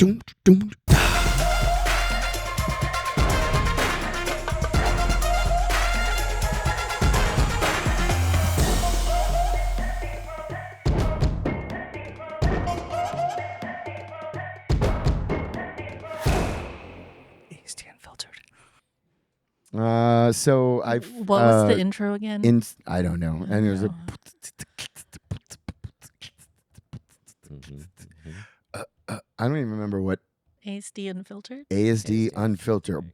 ASD Unfiltered. So I've. What was the intro again? I don't know. And there's a. I don't even remember what. ASD Unfiltered? ASD Unfiltered.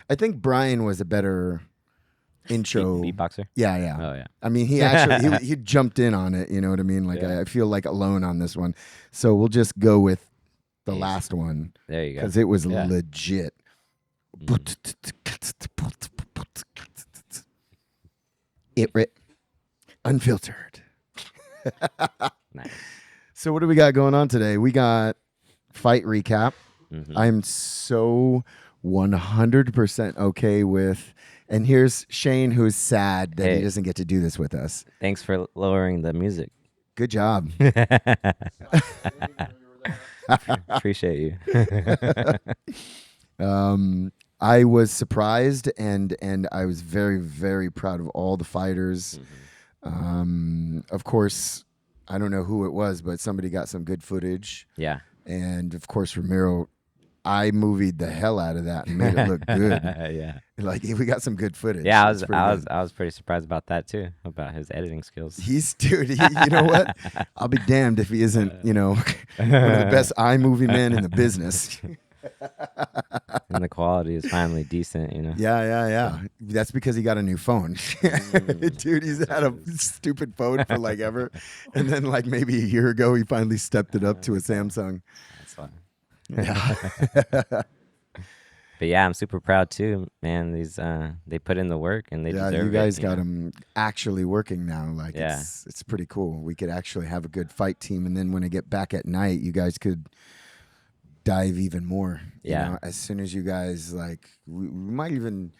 I think Brian was a better intro beatboxer. Yeah. Oh yeah. I mean, he actually he jumped in on it. You know what I mean? Like I feel like alone on this one, so we'll just go with the last one. There you go. Because it was legit. Unfiltered. Nice. So what do we got going on today? We got fight recap. I'm so 100% okay with. And here's Shane, who's sad that he doesn't get to do this with us. Thanks for lowering the music. Good job. Appreciate you. I was surprised and I was very, very proud of all the fighters. Of course, I don't know who it was, but somebody got some good footage. Yeah. And of course, Ramiro, I movied the hell out of that and made it look good. Yeah. Like we got some good footage. Yeah, I was pretty surprised about that too, about his editing skills. Dude, you know what? I'll be damned if he isn't, one of the best iMovie men in the business. And the quality is finally decent, Yeah. That's because he got a new phone. Dude, he's had a stupid phone for like ever. And then like maybe a year ago, he finally stepped it up to a Samsung. That's fun. Yeah. But yeah, I'm super proud too, man. These they put in the work and they deserve it. You guys got them actually working now. Like it's pretty cool. We could actually have a good fight team, and then when I get back at night, you guys could dive even more. You know, as soon as you guys like, we might even,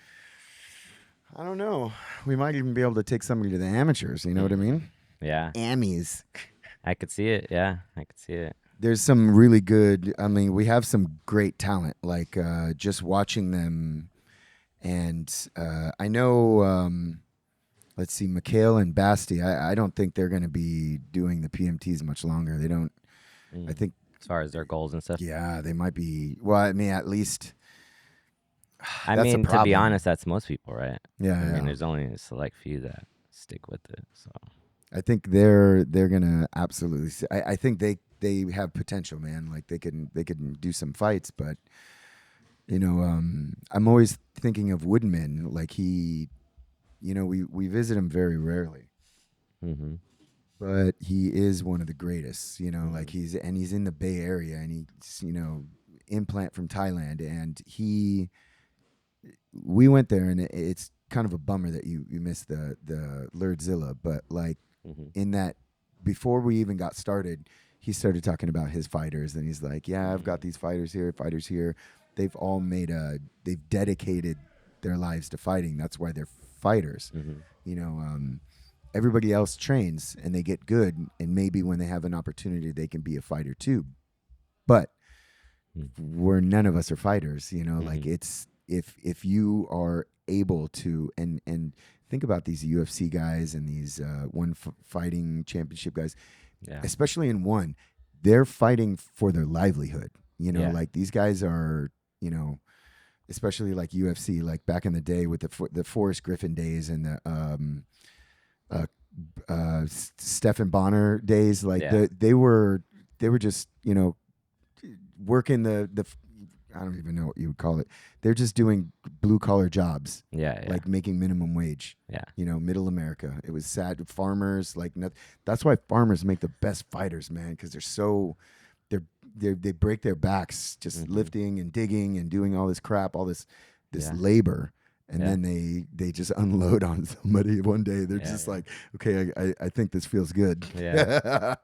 I don't know, we might even be able to take somebody to the amateurs. You know what I mean? Yeah. Amies. I could see it. Yeah, I could see it. There's some really good, I mean, we have some great talent, like just watching them. And I know, let's see, Mikhail and Basti, I don't think they're going to be doing the PMTs much longer. They don't, I think. As far as their goals and stuff? Yeah, they might be, well, I mean, at least. I mean, to be honest, that's most people, right? Yeah. I mean, there's only a select few that stick with it, so. I think they're gonna absolutely. I think they have potential, man. Like they can do some fights, but I'm always thinking of Woodman. Like he, we visit him very rarely, but he is one of the greatest. Like he's in the Bay Area, and he's implant from Thailand, and we went there, and it's kind of a bummer that you missed the Lurdzilla, but like. In that, before we even got started, he started talking about his fighters, and he's like, "Yeah, I've got these fighters here. They've all they've dedicated their lives to fighting. That's why they're fighters. Everybody else trains and they get good, and maybe when they have an opportunity, they can be a fighter too. But none of us are fighters. Like it's if you are able to and think about these UFC guys and these fighting championship guys, especially in one, they're fighting for their livelihood. Like these guys are, especially like UFC, like back in the day with the Forrest Griffin days and the Stephan Bonner days. Like they were just working the I don't even know what you would call it. They're just doing blue collar jobs. Yeah. Like making minimum wage. Yeah. Middle America. It was sad. Farmers, that's why farmers make the best fighters, man, because they break their backs just lifting and digging and doing all this crap, all this labor. And then they just unload on somebody one day. They're just like, okay, I think this feels good. Yeah.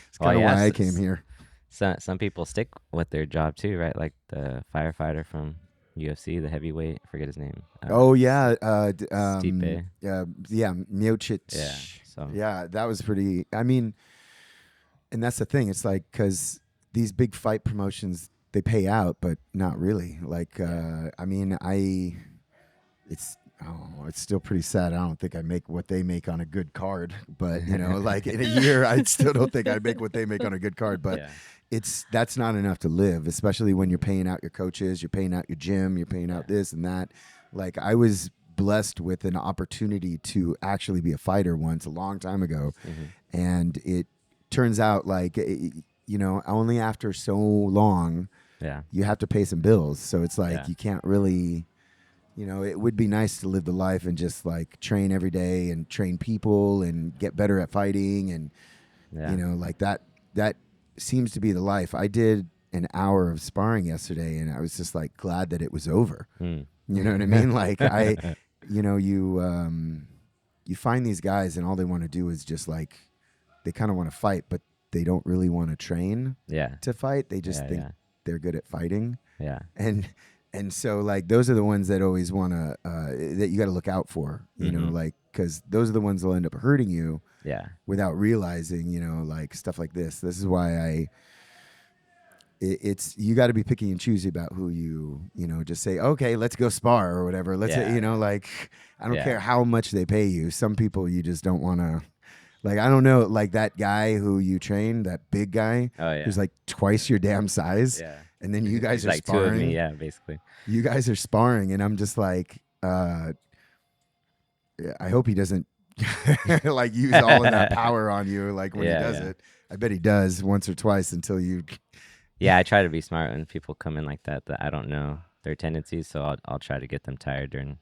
It's kind of why I came here. Some people stick with their job too, right? Like the firefighter from UFC, the heavyweight. I forget his name. Oh yeah, Stipe. yeah, Miocic. Yeah. So. Yeah, that was pretty. I mean, and that's the thing. It's like because these big fight promotions they pay out, but not really. Like, I mean, it's still pretty sad. I don't think I make what they make on a good card, but like in a year, I still don't think I make what they make on a good card. But that's not enough to live, especially when you're paying out your coaches, you're paying out your gym, you're paying out this and that. Like I was blessed with an opportunity to actually be a fighter once a long time ago, and it turns out like only after so long, you have to pay some bills. So it's like you can't really. It would be nice to live the life and just like train every day and train people and get better at fighting and like that seems to be the life. I did an hour of sparring yesterday and I was just like glad that it was over. You know what I mean? Like you find these guys and all they want to do is just like they kind of want to fight, but they don't really want to train to fight. They just think they're good at fighting. And so, like, those are the ones that always want to, that you got to look out for, you know, like, because those are the ones that will end up hurting you without realizing, like, stuff like this. This is why you got to be picky and choosy about who just say, okay, let's go spar or whatever. Let's, like, I don't care how much they pay you. Some people you just don't want to, like, I don't know, like that guy who you train, that big guy who's like twice your damn size. And then you guys are like sparring. 2 of me, basically. You guys are sparring, and I'm just like, I hope he doesn't like use all of that power on you, like when he does it. I bet he does once or twice until you. Yeah, I try to be smart when people come in like that I don't know their tendencies, so I'll try to get them tired during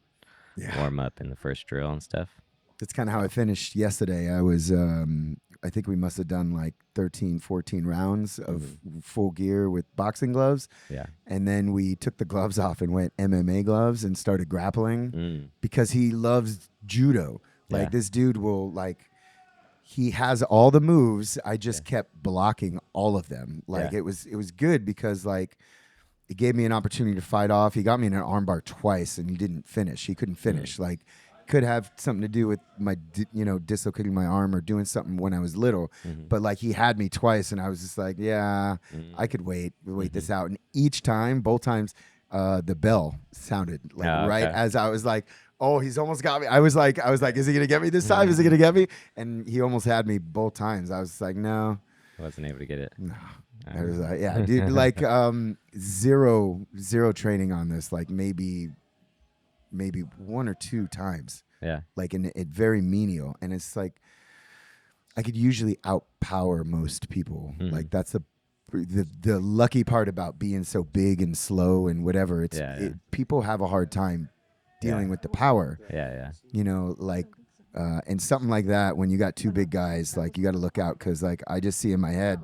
warm up in the first drill and stuff. That's kind of how I finished yesterday. I was, I think we must have done like 13, 14 rounds of full gear with boxing gloves. And then we took the gloves off and went MMA gloves and started grappling because he loves judo. Like this dude will like, he has all the moves. I just kept blocking all of them. Like it was good because like it gave me an opportunity to fight off. He got me in an armbar twice and he didn't finish. He couldn't finish. Like, could have something to do with my, dislocating my arm or doing something when I was little. But like he had me twice and I was just like, I could wait this out. And each time, both times, the bell sounded like as I was like, oh, he's almost got me. I was like, is he going to get me this time? Is he going to get me? And he almost had me both times. I was like, no. I wasn't able to get it. No. I was like, dude, like zero training on this, like maybe 1 or 2 times. Like in it very menial. And it's like I could usually outpower most people. Like that's the lucky part about being so big and slow and whatever. It's people have a hard time dealing with the power. Like and something like that when you got 2 big guys, like you got to look out because like I just see in my head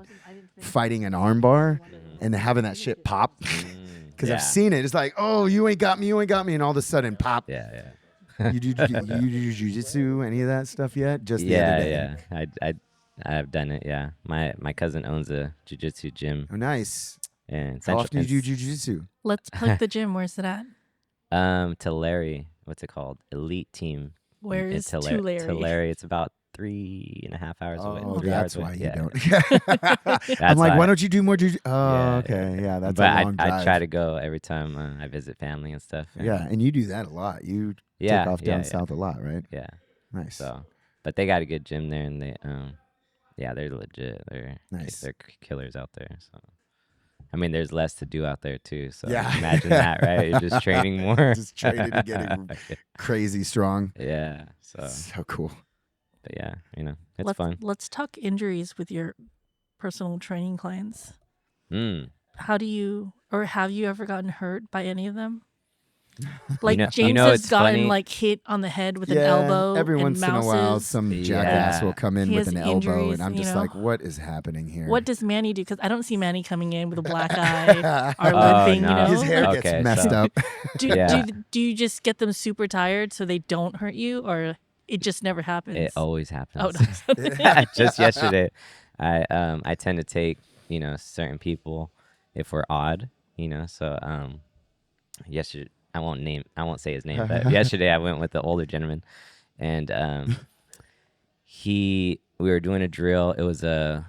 fighting an arm bar and having that shit pop. Because I've seen it. It's like, oh, you ain't got me. And all of a sudden, pop. You do jiu-jitsu, any of that stuff yet? Just the other day. I've done it, My cousin owns a jiu-jitsu gym. Oh, nice. And how often do you do jiu-jitsu? Let's plug the gym. Where's it at? Tulare. What's it called? Elite Team. Where is Tulare? Tulare. It's about 3.5 hours away. Oh, 3 that's hours why away. you don't. I'm like, why don't you do more jiu-jitsu? Oh, okay. Yeah, that's a long drive. I try to go every time I visit family and stuff. And you do that a lot. You take off down south a lot, right? Yeah. Nice. So, but they got a good gym there, and they, they're legit. They're nice. They're killers out there. So, I mean, there's less to do out there too. So imagine that, right? You're just training more. Just training and getting crazy strong. Yeah. So cool. But yeah, it's fun. Let's talk injuries with your personal training clients. How do you, or have you ever gotten hurt by any of them? Like James has gotten like hit on the head with an elbow. Every once in a while, some jackass will come in with an elbow, and I'm just like, what is happening here? What does Manny do? Because I don't see Manny coming in with a black eye or limping. No. His hair gets messed up. Do you just get them super tired so they don't hurt you, or it just never happens? It always happens. Oh, no. Just yesterday, I tend to take certain people if we're odd, so yesterday. I won't say his name, but yesterday I went with the older gentleman, and we were doing a drill. It was a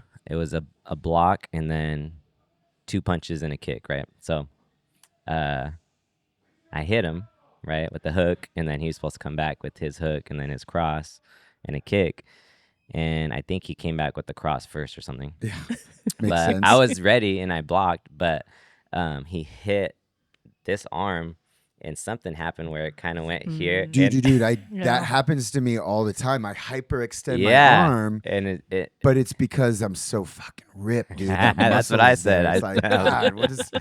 block and then 2 punches and a kick, right? So I hit him right with the hook, and then he was supposed to come back with his hook and then his cross and a kick. And I think he came back with the cross first or something. Yeah, but sense. I was ready and I blocked, but he hit this arm and something happened where it kind of went here. Dude, that happens to me all the time. I hyperextend my arm, and but it's because I'm so fucking ripped, dude. That's what I said. It's like, God, what is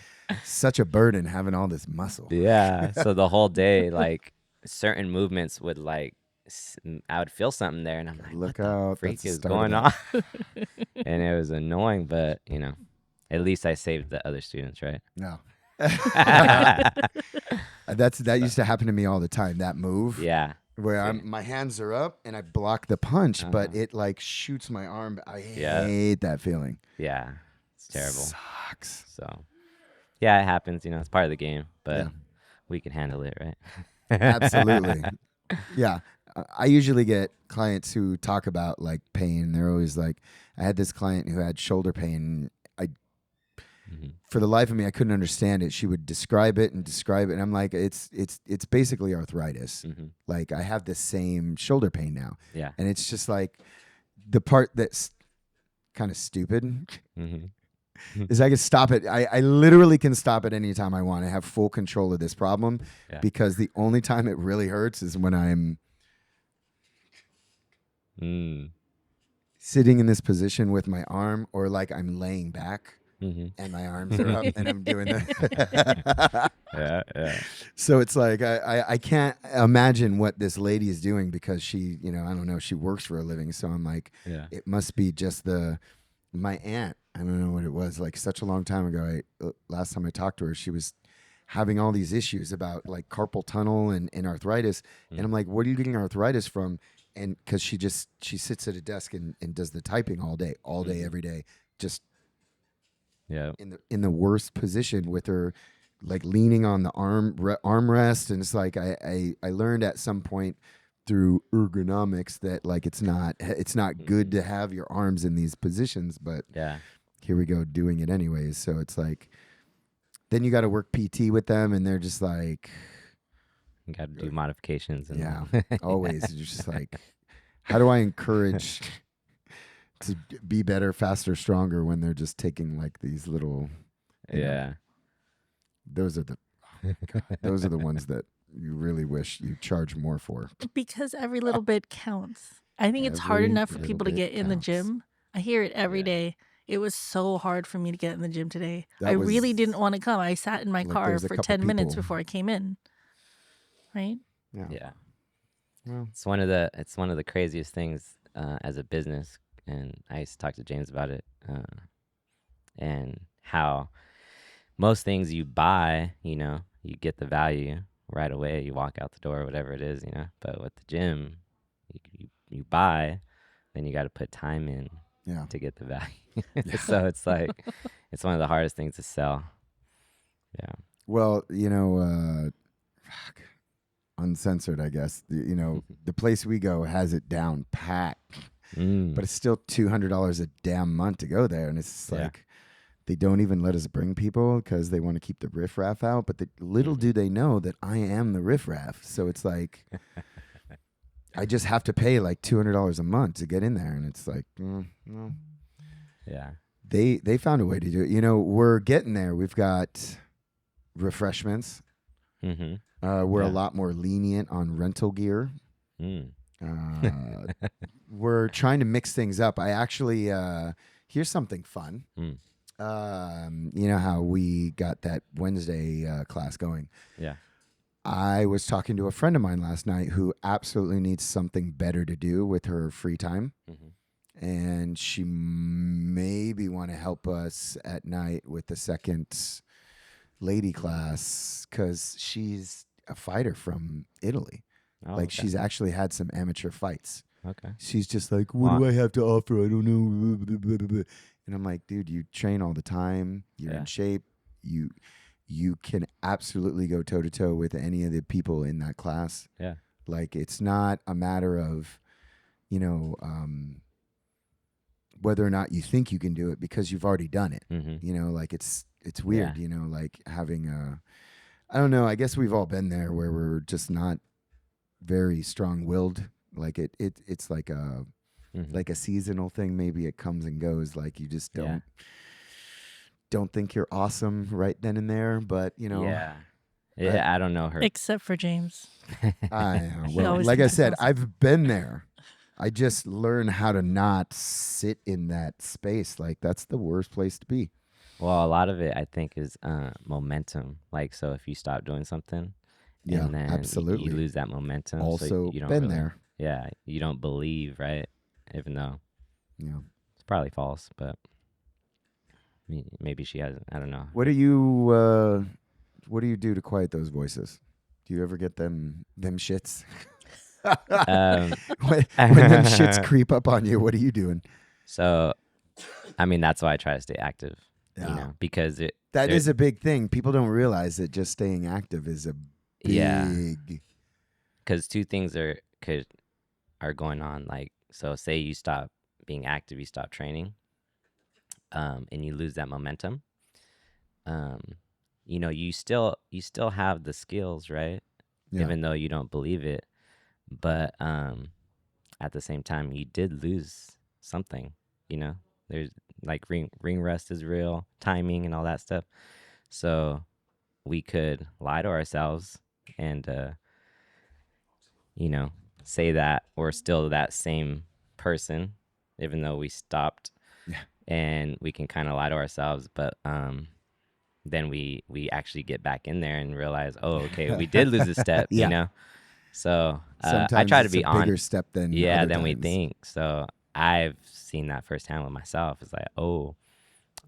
such a burden having all this muscle? Yeah. So the whole day, like certain movements would like, I would feel something there, and I'm like, look what out, the freak is going on? And it was annoying, but at least I saved the other students, right? No. That used to happen to me all the time. That move, where my hands are up and I block the punch, but it like shoots my arm. I hate that feeling. Yeah, it's terrible. Sucks. So, it happens. It's part of the game, but we can handle it, right? Absolutely. Yeah, I usually get clients who talk about like pain. They're always like, I had this client who had shoulder pain. For the life of me, I couldn't understand it. She would describe it, and I'm like, it's basically arthritis. Like I have the same shoulder pain now, and it's just like the part that's kind of stupid is I can stop it. I literally can stop it anytime I want. I have full control of this problem because the only time it really hurts is when I'm sitting in this position with my arm, or like I'm laying back. And my arms are up and I'm doing that. So it's like I can't imagine what this lady is doing because she, I don't know, she works for a living. So I'm like, it must be just my aunt. I don't know what it was, like such a long time ago. Last time I talked to her, she was having all these issues about like carpal tunnel and arthritis. And I'm like, what are you getting arthritis from? And because she sits at a desk and does the typing all day, every day, just in the worst position with her like leaning on the armrest, and it's like I learned at some point through ergonomics that like it's not good to have your arms in these positions, but here we go doing it anyways. So it's like then you got to work PT with them, and they're just like, you got to do modifications and always you're just like, how do I encourage to be better, faster, stronger when they're just taking like these little, those are the ones that you really wish you charge more for. Because every little bit counts. I think it's hard enough for people to get in the gym. I hear it every day. It was so hard for me to get in the gym today. I really didn't want to come. I sat in my car for 10 minutes before I came in. Right? Yeah. Well, it's one of the craziest things as a business. And I used to talk to James about it, and how most things you buy, you get the value right away. You walk out the door, whatever it is, But with the gym, you buy, then you got to put time in to get the value. So it's like it's one of the hardest things to sell. Yeah. Well, Uncensored, I guess. The place we go has it down pat. But it's still $200 a damn month to go there, and it's like they don't even let us bring people because they want to keep the riffraff out. But little do they know that I am the riffraff, so it's like I just have to pay like $200 a month to get in there, and it's like, no. Yeah, they found a way to do it. We're getting there. We've got refreshments. We're a lot more lenient on rental gear. We're trying to mix things up. I actually here's something fun. You know how we got that Wednesday class going? Yeah. I was talking to a friend of mine last night who absolutely needs something better to do with her free time. And she maybe want to help us at night with the second lady class because she's a fighter from Italy. She's actually had some amateur fights. Okay. She's just like, what do I have to offer? I don't know. And I'm like, dude, you train all the time. You're in shape. You you can absolutely go toe to toe with any of the people in that class. Yeah. Like, it's not a matter of, whether or not you think you can do it, because you've already done it. Like, it's weird, like having I don't know. I guess we've all been there where we're just not very strong-willed. Like it's like a seasonal thing. Maybe it comes and goes. Like, you just don't think you're awesome right then and there. But Yeah, I don't know her. Except for James. Well, like I said, I've been there. I just learned how to not sit in that space. Like, that's the worst place to be. Well, a lot of it, I think, is momentum. Like, so if you stop doing something, and then absolutely, you lose that momentum. Also, so you don't been there. Yeah, you don't believe, right? Even though, it's probably false, but maybe she hasn't. I don't know. What do you do to quiet those voices? Do you ever get them shits? When them shits creep up on you, what are you doing? So, I mean, that's why I try to stay active. Because that is a big thing. People don't realize that just staying active is a big. Because two things are going on. Like, so say you stop being active, you stop training, and you lose that momentum. You still have the skills, right? Yeah. Even though you don't believe it, but at the same time, you did lose something. There's like ring rust is real, timing and all that stuff. So we could lie to ourselves and say that we're still that same person, even though we stopped. Yeah. And we can kind of lie to ourselves, but then we actually get back in there and realize, oh, okay, we did lose a step. So I try to be on bigger step than we think. So I've seen that firsthand with myself. It's like, oh,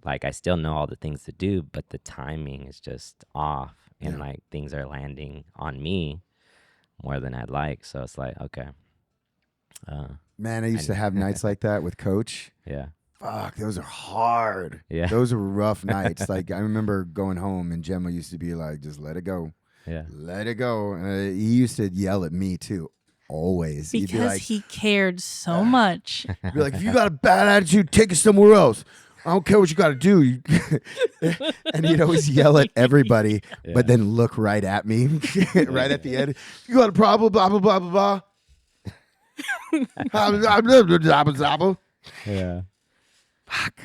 like I still know all the things to do, but the timing is just off, and like things are landing on me more than I'd like. So it's like, okay. Man, I used to have nights like that with Coach. Yeah. Fuck, those are hard. Yeah. Those are rough nights. Like, I remember going home and Gemma used to be like, just let it go. Yeah. Let it go. He used to yell at me too. Always. Because he cared so much. Be like, if you got a bad attitude, take it somewhere else. I don't care what you got to do. And he'd always yell at everybody, but then look right at me, right at the end. You got a problem, blah, blah, blah, blah, blah. Yeah. Fuck.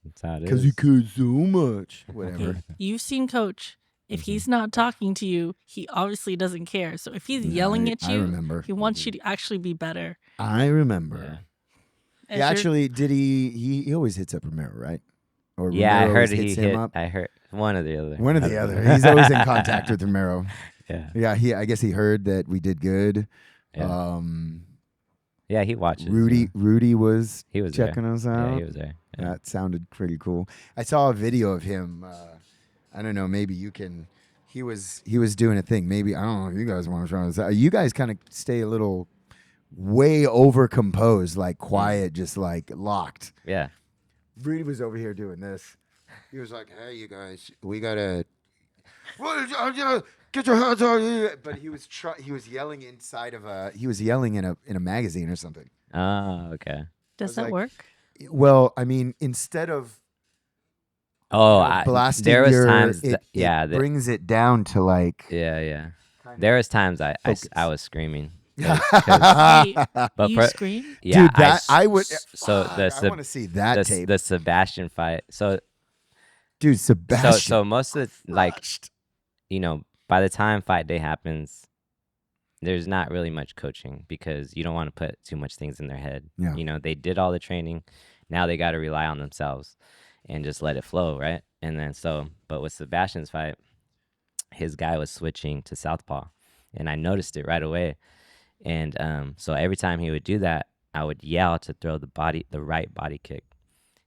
That's how it is. Because he cares so much. Whatever. Okay. You've seen Coach. If he's not talking to you, he obviously doesn't care. So if he's yelling at you, he wants you to actually be better. I remember. Yeah. He actually, he always hits up Romero, right? Or yeah, Romero I heard he hit. Up? I heard one or the other. One or the other. He's always in contact with Romero. Yeah. Yeah, I guess he heard that we did good. Yeah. Yeah, he watches. Rudy was checking there. us out. Yeah, he was there. Yeah. That sounded pretty cool. I saw a video of him. I don't know. Maybe you can. He was doing a thing. Maybe I don't know if you guys want to try this. You guys kind of stay a little way over composed, like quiet, just like locked. Yeah. Rudy was over here doing this. He was like, "Hey, you guys, we gotta get your hands on here." But he was yelling inside of he was yelling in a magazine or something. Oh, okay. Does that work? Well, I mean, instead of blasting there was times it brings it down to like there was times I was screaming. Wait, you scream? Yeah, dude, I would. So I want to see that tape. The Sebastian fight. So, dude, Sebastian. So most of the, by the time fight day happens, there's not really much coaching because you don't want to put too much things in their head. Yeah. They did all the training. Now they got to rely on themselves and just let it flow, right? And then but with Sebastian's fight, his guy was switching to southpaw, and I noticed it right away. And so every time he would do that, I would yell to throw the right body kick,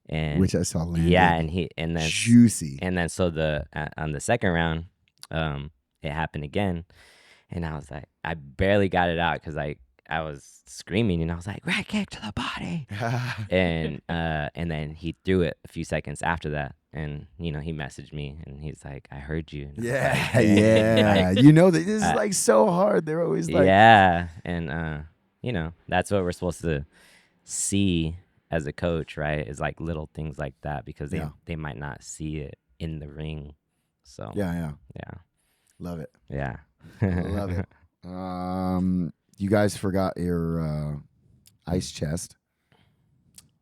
and which I saw land. Yeah, and then juicy. And then so on the second round, it happened again, and I was like, I barely got it out because I I was screaming and I was like, right kick to the body. and then he threw it a few seconds after that. And, he messaged me and he's like, I heard you. And yeah. like, Yeah. This is like so hard. They're always like. Yeah. And, that's what we're supposed to see as a coach, right? Is like little things like that because they might not see it in the ring. So Yeah. Love it. Yeah. Love it. You guys forgot your ice chest.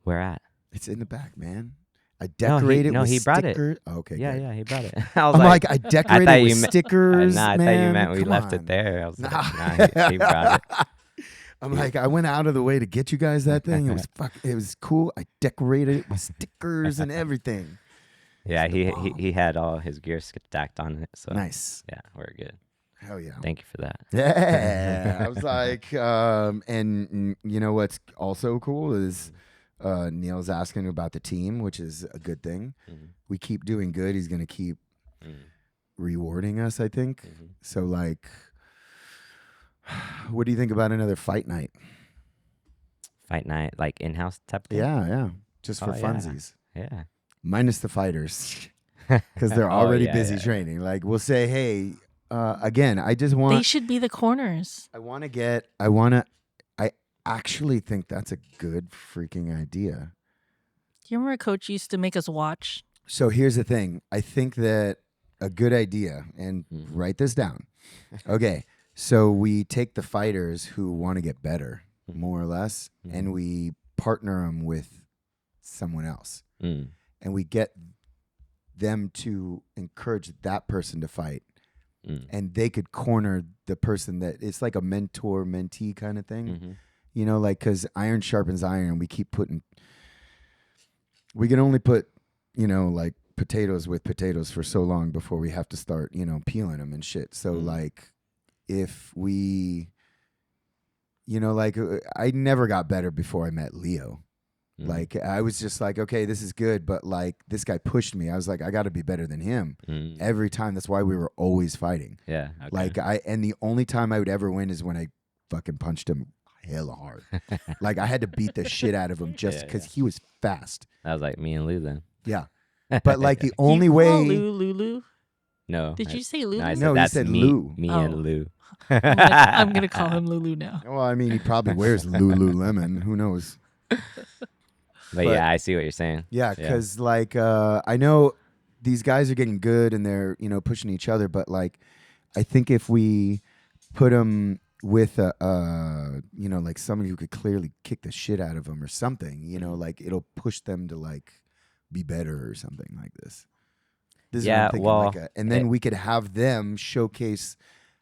Where at? It's in the back, man. I decorated with he brought stickers. it. Oh, okay, Yeah, good. yeah, he brought it. I'm like, I decorated with stickers. I man. thought you meant we Come left on. it there. I was like, nah, he brought it. I'm like, I went out of the way to get you guys that thing. It was cool. I decorated it with stickers and everything. Yeah, he had all his gear stacked on it. So nice. Yeah, we're good. Hell yeah. Thank you for that. Yeah. I was like, and you know what's also cool is Neil's asking about the team, which is a good thing. Mm-hmm. We keep doing good. He's going to keep rewarding us, I think. Mm-hmm. So, like, what do you think about another fight night? Fight night, like in-house type thing? Yeah. Just for funsies. Yeah. Minus the fighters, because they're already busy training. Like, we'll say, hey, again, I just want... They should be the corners. I actually think that's a good freaking idea. Do you remember Coach used to make us watch? So here's the thing. I think that a good idea, and write this down. Okay, so we take the fighters who want to get better, more or less, and we partner them with someone else. And we get them to encourage that person to fight. And they could corner the person that it's like a mentor-mentee kind of thing. Like, because iron sharpens iron. We can only put, like potatoes with potatoes for so long before we have to start, peeling them and shit. So like, if we, like I never got better before I met Leo. Like, I was just like, okay, this is good. But like, this guy pushed me. I was like, I got to be better than him every time. That's why we were always fighting. Yeah. Okay. Like and the only time I would ever win is when I fucking punched him hella hard. Like, I had to beat the shit out of him just because he was fast. That was like me and Lou then. Yeah. But like the only way. Lulu? No. Did you say Lulu? No, he said Lou. Me and Lou. I'm going to call him Lulu now. Well, I mean, he probably wears Lululemon. Who knows? But yeah, I see what you're saying. Yeah, because like I know these guys are getting good and they're pushing each other, but like I think if we put them with like somebody who could clearly kick the shit out of them or something, like it'll push them to like be better or something like this. This is what I'm thinking, and then we could have them showcase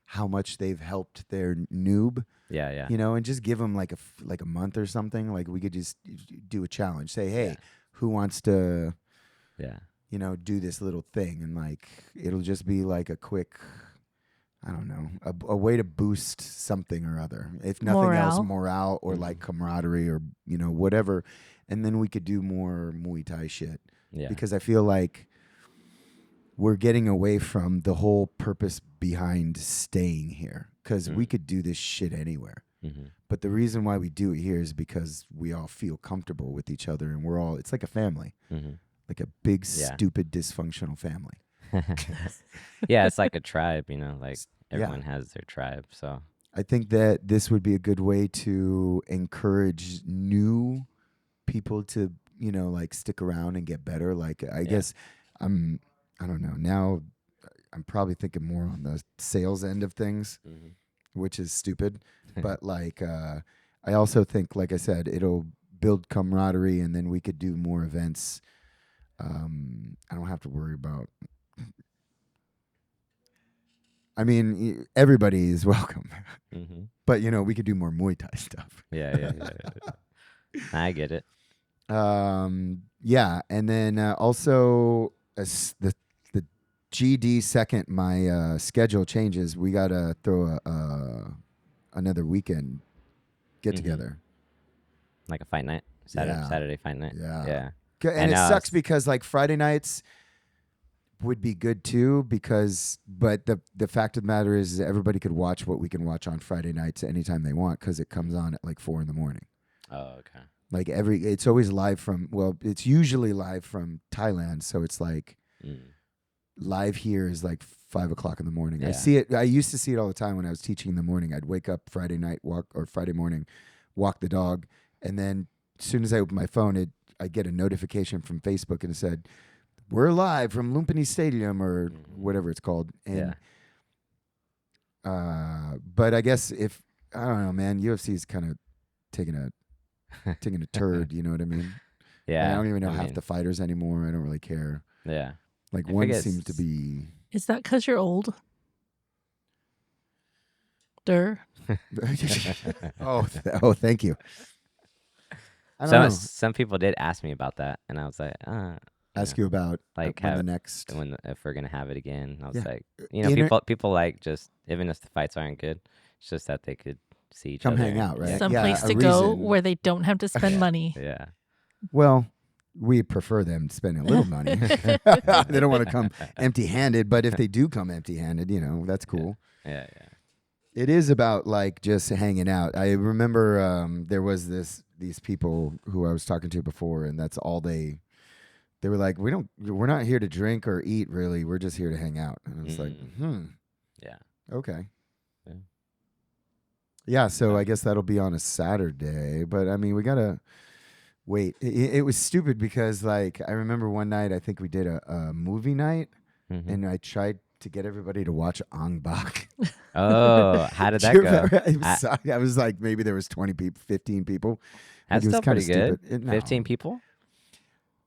how much they've helped their noob. Yeah. And just give them like a month or something. Like, we could just do a challenge. Say, hey, who wants to, do this little thing? And like, it'll just be like a quick, I don't know, a way to boost something or other. If nothing else, morale or like camaraderie or, whatever. And then we could do more Muay Thai shit. Yeah. Because I feel like we're getting away from the whole purpose behind staying here. Because we could do this shit anywhere. But the reason why we do it here is because we all feel comfortable with each other. And it's like a family. Like a big, stupid, dysfunctional family. Yeah, it's like a tribe, like everyone has their tribe. So I think that this would be a good way to encourage new people to, like stick around and get better. Like, I guess I don't know. Now I'm probably thinking more on the sales end of things, which is stupid. But like, I also think, like I said, it'll build camaraderie, and then we could do more events. I don't have to worry about. I mean, everybody is welcome, but we could do more Muay Thai stuff. Yeah. I get it. Yeah, and then also the GD second my schedule changes, we gotta throw another weekend get together, like a fight night, Saturday fight night. Yeah. And it sucks because like Friday nights, would be good too, but the fact of the matter is everybody could watch what we can watch on Friday nights anytime they want because it comes on at like 4 a.m. Oh, okay. Like it's always live it's usually live from Thailand, so it's like live here is like 5 o'clock in the morning. Yeah. I used to see it all the time when I was teaching in the morning. I'd wake up Friday morning, walk the dog, and then as soon as I open my phone, I'd get a notification from Facebook and it said, "We're live from Lumpini Stadium," or whatever it's called. And but I guess I don't know, man, UFC is kind of taking a turd, you know what I mean? Yeah. And I don't even know half the fighters anymore. I don't really care. Yeah. Like one seems to be. Is that because you're old? Oh, thank you. I don't know. Some people did ask me about that, and I was like, ask you about like when the next if we're gonna have it again. I was like, people like just even if the fights aren't good, it's just that they could see each other. Come hang out, right? Some place to go where they don't have to spend money. Yeah. Well, we prefer them spending a little money. They don't want to come empty-handed, but if they do come empty-handed, that's cool. Yeah. It is about like just hanging out. I remember there was these people who I was talking to before, and that's all they were like, we're not here to drink or eat, really. We're just here to hang out. And I was like, yeah, okay. Yeah, so I guess that'll be on a Saturday, but I mean, we gotta wait. It was stupid because like I remember one night I think we did a movie night, and I tried to get everybody to watch Ong Bak. Oh, how did that go? I was like, maybe there was 20 people, 15 people. That's still pretty good. 15 people?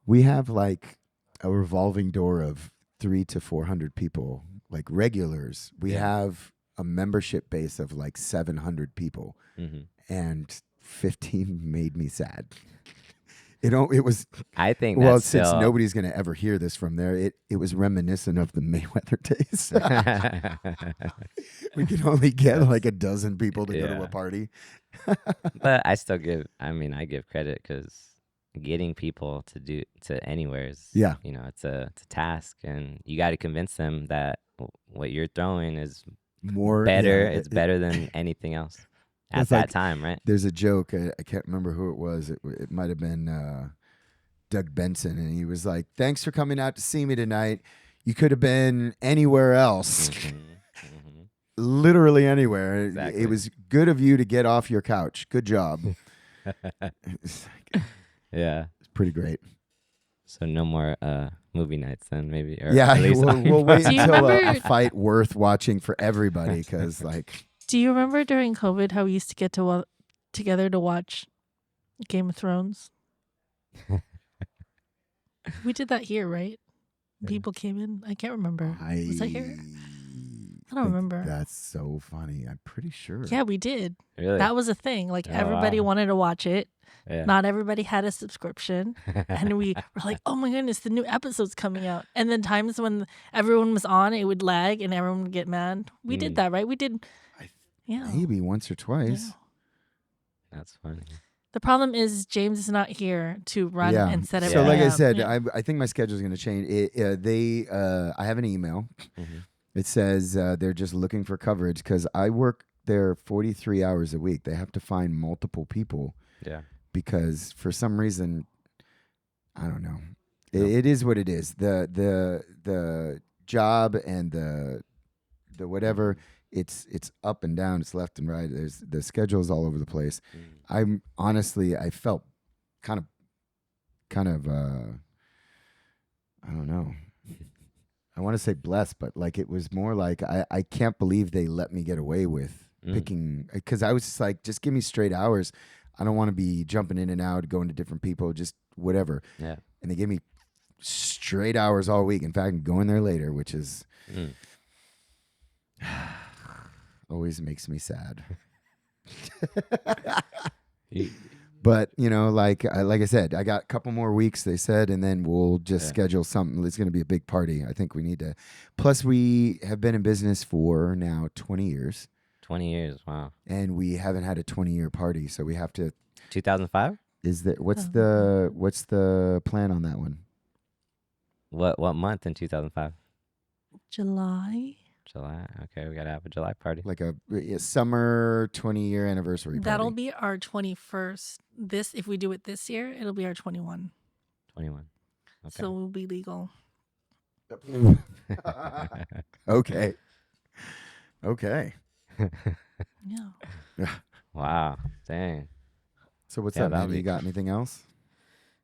We have like a revolving door of 300 to 400 people, like regulars. We have a membership base of like 700 people, and 15 made me sad. It was. I think. Since nobody's going to ever hear this from there, it was reminiscent of the Mayweather days. We can only get like a dozen people to go to a party. But I still I give credit because getting people to anywhere is, it's a task, and you got to convince them that what you're throwing is more better. It's better than anything else. At that time, right? There's a joke. I can't remember who it was. It might have been Doug Benson, and he was like, "Thanks for coming out to see me tonight. You could have been anywhere else, literally anywhere. Exactly. It was good of you to get off your couch. Good job." Yeah, it's pretty great. So no more movie nights then, maybe. Or we'll wait until a fight worth watching for everybody, because like. Do you remember during COVID how we used to get together to watch Game of Thrones? We did that here, right? People came in. I can't remember. Was that here? I don't remember. That's so funny. I'm pretty sure. Yeah, we did. Really? That was a thing. Like everybody wanted to watch it. Yeah. Not everybody had a subscription. And we were like, oh my goodness, the new episode's coming out. And then times when everyone was on, it would lag and everyone would get mad. We did that, right? We did. Maybe once or twice. Yeah. That's funny. The problem is James is not here to run and set everything up. So like I said, I think my schedule is going to change. I have an email. It says they're just looking for coverage because I work there 43 hours a week. They have to find multiple people. Yeah. Because for some reason, I don't know. It is what it is. The job and the whatever. It's up and down. It's left and right. The schedule's all over the place. I felt kind of I don't know. I want to say blessed, but like it was more like I can't believe they let me get away with picking, because I was just like, just give me straight hours. I don't want to be jumping in and out, going to different people, just whatever. Yeah. And they gave me straight hours all week. In fact, I'm going there later, which is always makes me sad. But, like I said, I got a couple more weeks, they said, and then we'll just schedule something. It's going to be a big party. I think we need to. Plus, we have been in business for now 20 years. 20 years, wow. And we haven't had a 20-year party, so we have to. 2005? What's the plan on that one? What month in 2005? July. July. Okay, we gotta have a July party. Like a summer 20-year anniversary party. That'll be our 21st. If we do it this year, it'll be our 21. 21. Okay. So we'll be legal. Okay. Yeah. Wow. Dang. So what's up, man? that'll You be- got anything else?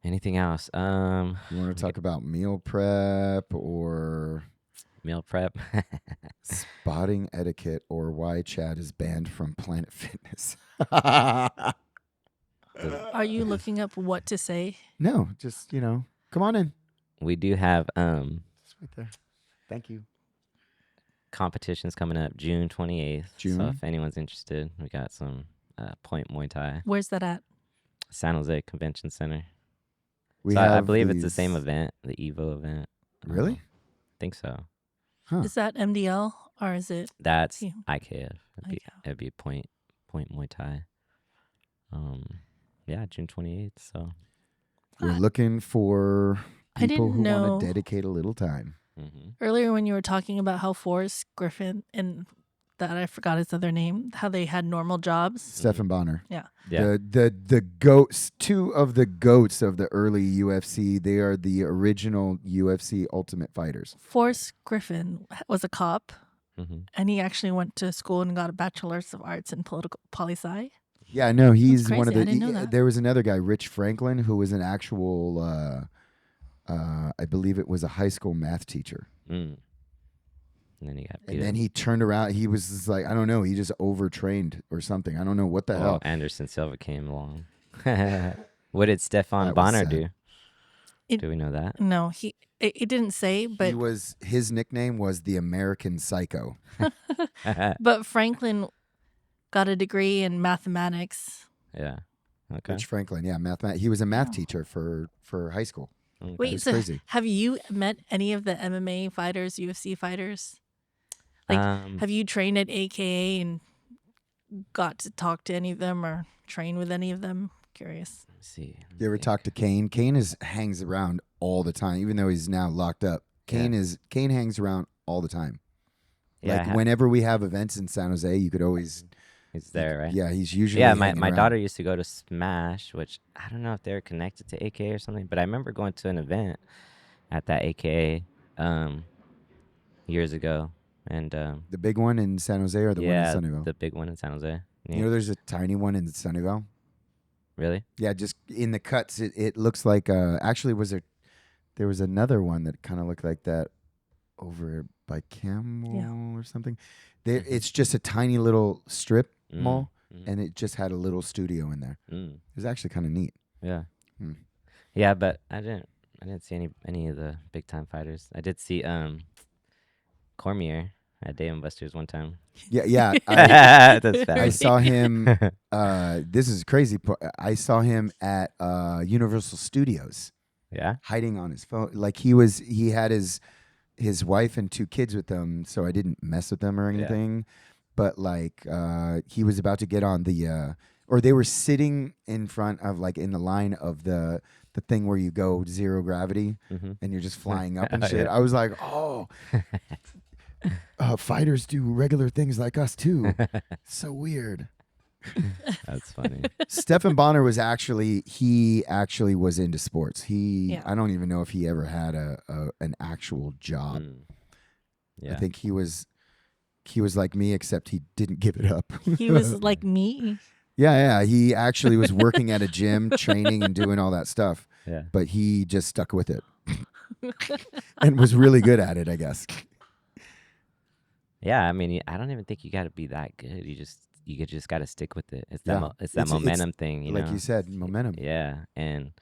Anything else? You want to talk about meal prep or Meal prep. spotting etiquette or why Chad is banned from Planet Fitness? Are you looking up what to say? No, just, come on in. We do have It's right there. Thank you. competitions coming up June 28th. So June? if anyone's interested, we got some Point Muay Thai. Where's that at? San Jose Convention Center. We So I have believe it's the these- same event, the Evo event. Really? I think so. Huh. Is that MDL or is it? That's Yeah. IKF. It'd be Point Muay Thai. Yeah, June 28th. So We're looking for I people didn't who know. want to dedicate a little time. Earlier when you were talking about how Forrest Griffin and that I forgot his other name, how they had normal jobs. Stephen Bonner. Yeah. Yeah. The goats, two of the goats of the early UFC. They are the original UFC Ultimate Fighters. Forrest Griffin was a cop, Mm-hmm. and he actually went to school and got a bachelor's of arts in political poli-sci. Yeah, no, he's one of crazy. the. I didn't know that. There was another guy, Rich Franklin, who was an actual. I believe it was a high school math teacher. Mm. And then he got beat And then up. he turned around. He was just like, I don't know. He just overtrained or something. I don't know what the hell. Anderson Silva came along. What did Stefan That was Bonner sad. do? It- Do we know that? No, it didn't say, but His nickname was the American Psycho. but Franklin got a degree in mathematics. Yeah. Okay. Rich Franklin, yeah, he was a math teacher for high school. Okay. Wait, It's so crazy. have you met any of the MMA fighters, UFC fighters? Like, have you trained at AKA and got to talk to any of them or train with any of them? Curious. Let's see. You ever talk to Kane? Kane hangs around all the time, even though he's now locked up. Kane hangs around all the time. Yeah, Like whenever we have events in San Jose, you could always. he's there, right? Yeah, he's usually. Yeah, hanging my around. daughter used to go to Smash, which I don't know if they're connected to AKA or something, but I remember going to an event at that AKA years ago, and The big one in San Jose or the one in Sunnyvale? the big one in San Jose. Yeah. You know, there's a tiny one in Sunnyvale. Really? Yeah, just in the cuts, it looks like. Actually, there was another one that kind of looked like that over by Camel or something. It's just a tiny little strip mall, and it just had a little studio in there. It was actually kind of neat. Yeah. Hmm. Yeah, but I didn't see any of the big time fighters. I did see Cormier at Dave and Buster's one time. Yeah. That's bad. I saw him. This is crazy. I saw him at Universal Studios, Yeah. hiding on his phone. Like he had his wife and 2 kids with him, so I didn't mess with them or anything. But like he was about to get on the or they were sitting in front of like in the line of the thing where you go zero gravity and you're just flying up and shit. Yeah. I was like, oh, fighters do regular things like us too. So weird. That's funny. Stephen Bonner was actually was into sports. I don't even know if he ever had an actual job. Yeah. I think he was like me, except he didn't give it up. He was like me. Yeah. He actually was working at a gym, training and doing all that stuff. Yeah. But he just stuck with it and was really good at it, I guess. Yeah, I mean, I don't even think you got to be that good. You just got to stick with it. It's that It's momentum thing, you know. Like you said, momentum. Yeah, and it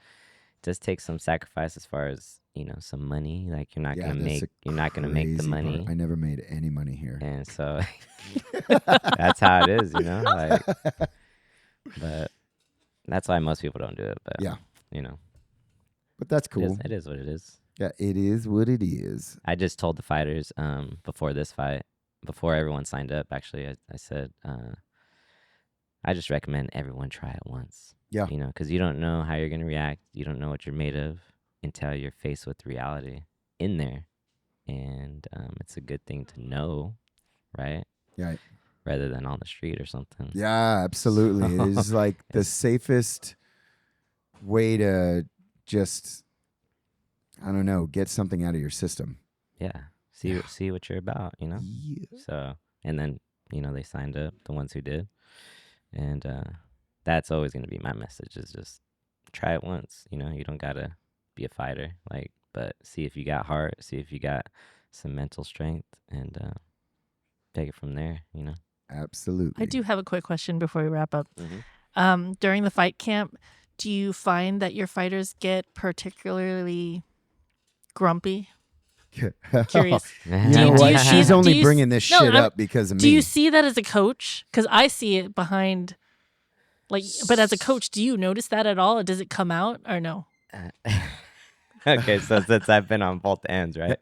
does take some sacrifice as far as some money. Like you're not gonna make the money. I never made any money here. And so that's how it is, Like, but that's why most people don't do it. But Yeah. But that's it cool. is what it is. Yeah, it is what it is. I just told the fighters before this fight, before everyone signed up. Actually, I said I just recommend everyone try it once. Yeah. Because you don't know how you're gonna react. You don't know what you're made of until you're faced with reality in there. and it's a good thing to know, right? Right. Rather than on the street or something. Yeah, absolutely. It is like the safest way to just, I don't know, get something out of your system. Yeah. See what you're about, you know? Yeah. So, and then, they signed up, the ones who did. And that's always going to be my message, is just try it once. You don't got to be a fighter, but see if you got heart, see if you got some mental strength, and take it from there, Absolutely. I do have a quick question before we wrap up. Mm-hmm. During the fight camp, do you find that your fighters get particularly grumpy? Curious. She's only bringing this shit up because of me. Do you see that as a coach? Because I see it behind, but as a coach, do you notice that at all? Or does it come out or no? Okay, so since I've been on both ends, right?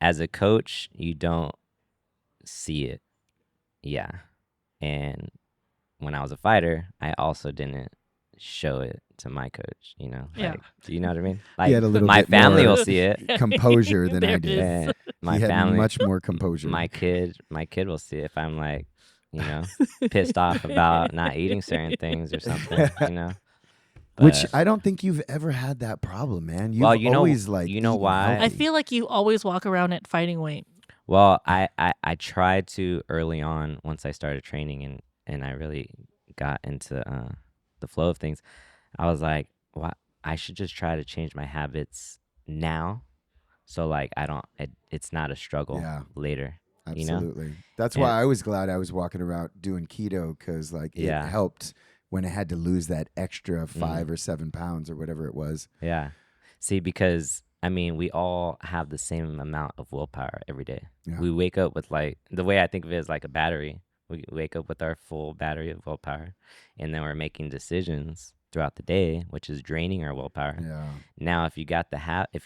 As a coach, you don't see it. Yeah. And when I was a fighter, I also didn't show it to my coach, Yeah. Do you know what I mean? He had a little my bit family more will see it. Composure than I did. And my he had family, much more composure. My kid will see it if I'm pissed off about not eating certain things or something, But, which I don't think you've ever had that problem, man. You've always why? I feel like you always walk around at fighting weight. Well, I tried to early on once I started training and I really got into the flow of things. I was like, well, I should just try to change my habits now, so it's not a struggle later. Absolutely. That's why I was glad I was walking around doing keto, because it helped when I had to lose that extra 5 or 7 pounds or whatever it was. Yeah. See, because we all have the same amount of willpower every day. Yeah. We wake up with the way I think of it is like a battery. We wake up with our full battery of willpower, and then we're making decisions throughout the day, which is draining our willpower. Yeah. Now, if you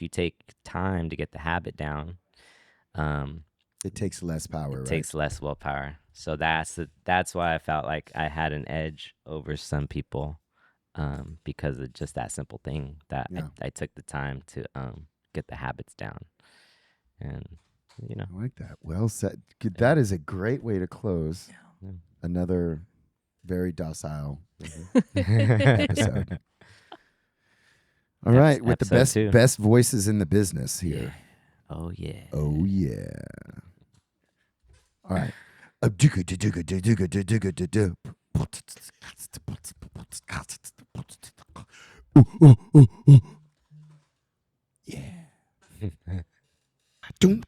take time to get the habit down, it takes less power. It takes less willpower. So that's why I felt like I had an edge over some people, because of just that simple thing that I took the time to get the habits down, and I like that. Well said. That is a great way to close another very docile episode. All right, with the best voices in the business here. Yeah. Oh yeah. Oh yeah. All right. Yeah. Don't.